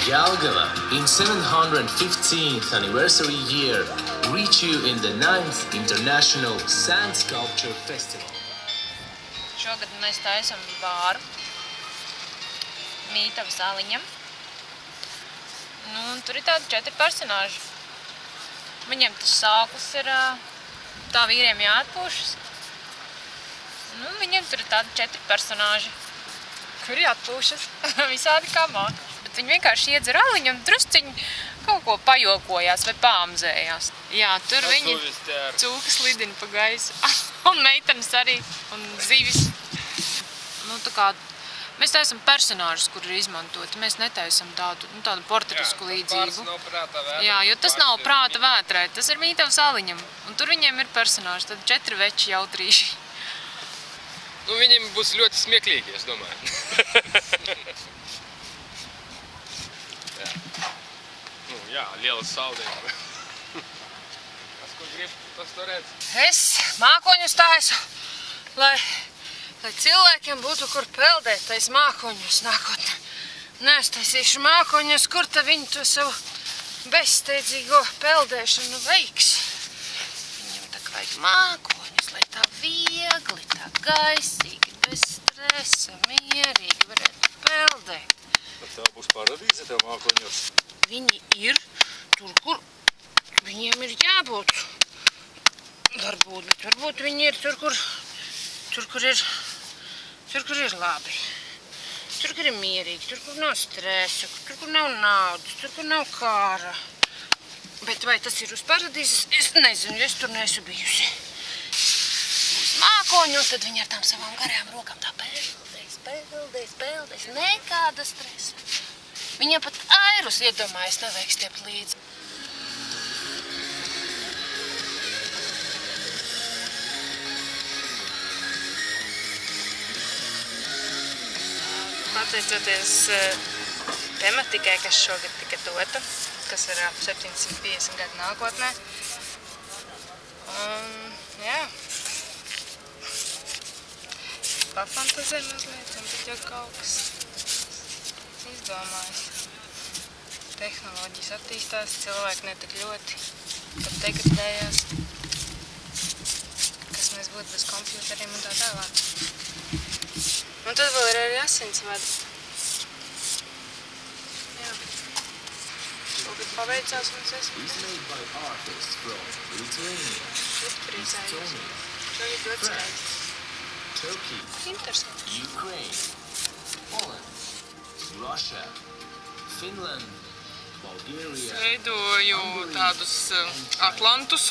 Jelgava, in 715th anniversary year, reach you in the 9th International Sand Sculpture Festival. Šogad mēs taisam vāru Mītavas Aliņam. Un tur ir tādi 4 personāži. Viņiem tas sāklis ir, tā vīriem jāatpūšas. Viņiem tur ir tādi 4 personāži, kuri atpūšas visādi kā māk. Bet viņi vienkārši iedzer aliņu un drusciņi kaut ko pajokojās vai pāmzējās. Jā, tur viņi cūkas lidina pa gaisu. Un meitenes arī, un zivis. Tā kā mēs taisam personāžus, kur ir izmantoti. Mēs netaisam tādu portretisku līdzību. Jā, jo tas nav prāta vētrai, tas ir Mītavas Aliņam. Un tur viņiem ir personāži, tad 4 veči jautrīši. Viņiem būs ļoti smieklīgi, es domāju. Jā, lielas saldējumi. Kas, ko grib, tas to redz? Es mākoņus taisu, lai cilvēkiem būtu kur peldētais mākoņus nākotnē. Nē, es taisīšu mākoņus, kur tad viņi to savu bezsteidzīgo peldēšanu veiks. Viņam tā kā vajag mākoņus, lai tā viegli, tā gaisīgi, bez stresa, mierīgi varētu peldēt. Tā būs paradīze tev mākoņos? Viņi ir tur, kur viņiem ir jābūt. Varbūt viņi ir tur, kur ir labi. Tur, kur ir mierīgi, tur, kur nav stresa, tur, kur nav naudas, tur, kur nav kāra. Bet vai tas ir uz paradīzes? Es nezinu, es tur neesmu bijusi. Uz mākoņu, un tad viņi ar tām savām garajām rokām tā peldēs, nekāda stresa. Viņiem pat airus iedomājas nevajag stiept līdzi. Pateicoties tematikai, kas šogad tika dota, kas ir ap 750 gadu nākotnē. Jā. Pafantazē mazliet, un tad jau kaut kas izdomājas. Tehnoloģijas attīstās, cilvēki ne tik ļoti pat degradējās. Kas mēs būtu bez kompjuteriem un tā tālāk. Un tad vēl ir arī asinsvadi. Jā. Šogad paveicās un es esmu priecājos. Šogad ļoti skaisti. Interesanti. Ukraine, Poland, Russia, Finland, Bulgaria. Veidoju tādus atlantus,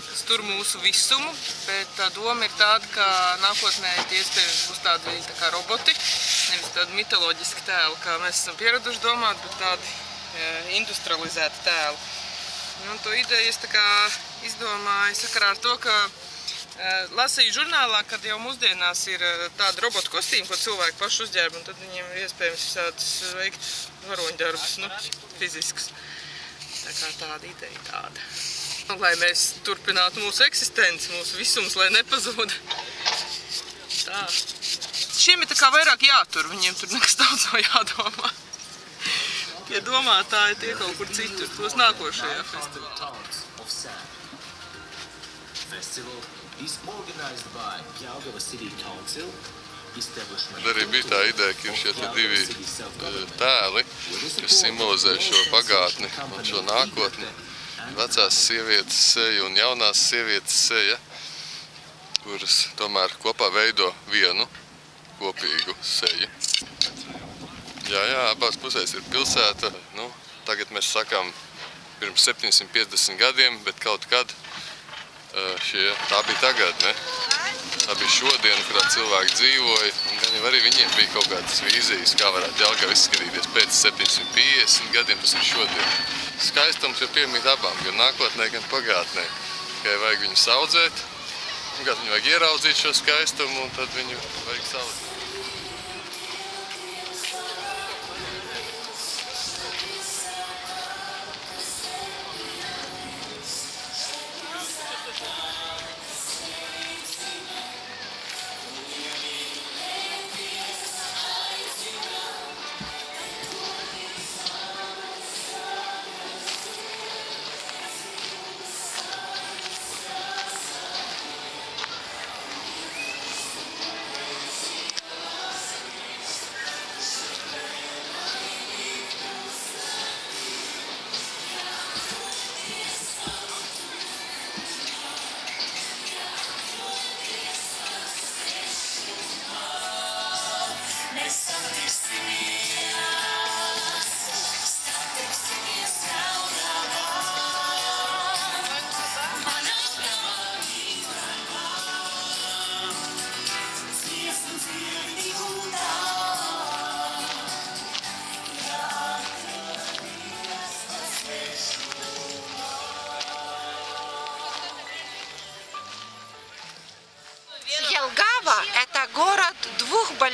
kas tur mūsu visumu, bet tā doma ir tāda, ka nākotnē iespējams būs tādi tā kā roboti, nevis tādi mitoloģiski tēli, kā mēs esam pieraduši domāt, bet tādi industrializēti tēli. Un to ideju es tā kā izdomāju sakarā ar to, ka lasīju žurnālā, kad jau mūsdienās ir tāda robotu kostīma, ko cilvēki paši uzģērba, un tad viņiem ir iespējams visādas veikt varoņdarbus, fizisks. Tā kā tāda ideja tāda. Lai mēs turpinātu mūsu eksistenci, mūsu visums, lai nepazūda. Tā. Šiem ir tā kā vairāk jātur, viņiem tur nekas daudz nav jādomā. Tie domātāji tie kaut kur citur, tos nākošajā festivalā. Is organized by Jelgava City Council. Arī bija tā ideja, ka ir šie 2 tēli, kas simbolizē šo pagātni un šo nākotni. Vecās sievietes seja un jaunās sievietes seja, kuras tomēr kopā veido vienu kopīgu seju. Jā, abās pusēs ir pilsēta. Tagad mēs sakām pirms 750 gadiem, bet kaut kad tā bija tagad, ne? Tā bija šodien, kurā cilvēki dzīvoja, un gan jau arī viņiem bija kaut kādas vīzijas, kā varētu Jelgava izskatīties pēc 750 gadiem, tas ir šodien. Skaistums jau piemīt abām, gan nākotnē, gan pagātnē. Tikai vajag viņus audzēt, un kad viņu vajag ieraudzīt šo skaistumu, un tad viņu vajag saudzēt.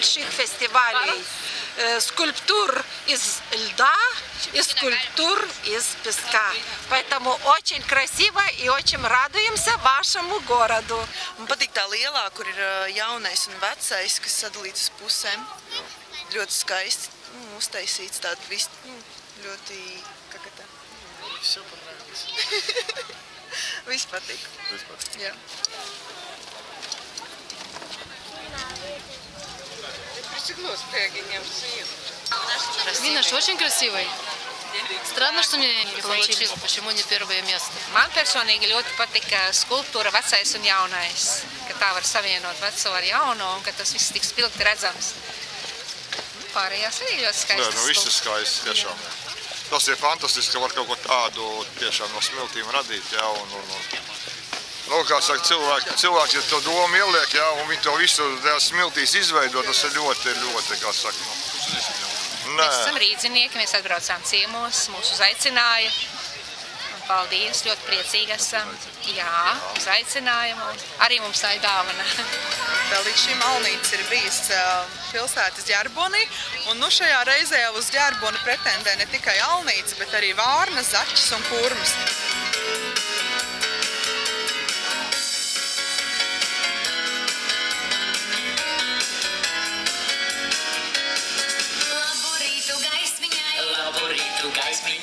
больших фестивалей скульптур из льда и скульптур из песка. Поэтому очень красиво и очень радуемся вашему городу. Man patīk tā lielā, kur ir jaunais un vecais, kas sadalīts uz pusēm. Ļoti skaisti uztaisīts, tādu visu ļoti, kā tā? Все понравилось. Viss patīk. Jā. Минаш очень красивый. Странно, что мне не получилось. Почему не первое место? Man personīgi ļoti patika skulptūra vecais un jaunais, ka tā var savienot veco ar jauno un ka tas viss tik spilgti redzams. Pārējās arī ļoti skaistas. Nu viss ir skaists, tiešām. Tas ir fantastiski, ka var kaut ko tādu tiešām no smiltīm radīt, jā, nu, kā saka, cilvēki, ja to domu ieliek, jā, un viņi to visu smiltīs izveido, tas ir ļoti, kā saka, Mēs esam rīdzinieki, mēs atbraucām ciemos, mūs uzaicināja. Paldies, ļoti priecīgi esam. Jā, uzaicinājumu. Arī mums tā ir dāvana. Līdz šim Alnītis ir bijis pilsētas ģerbonī, un šajā reizē uz ģerboni pretendē ne tikai Alnītis, bet arī Vārnas, Zaķis un Kurmis. Labu rītu gaismiņai,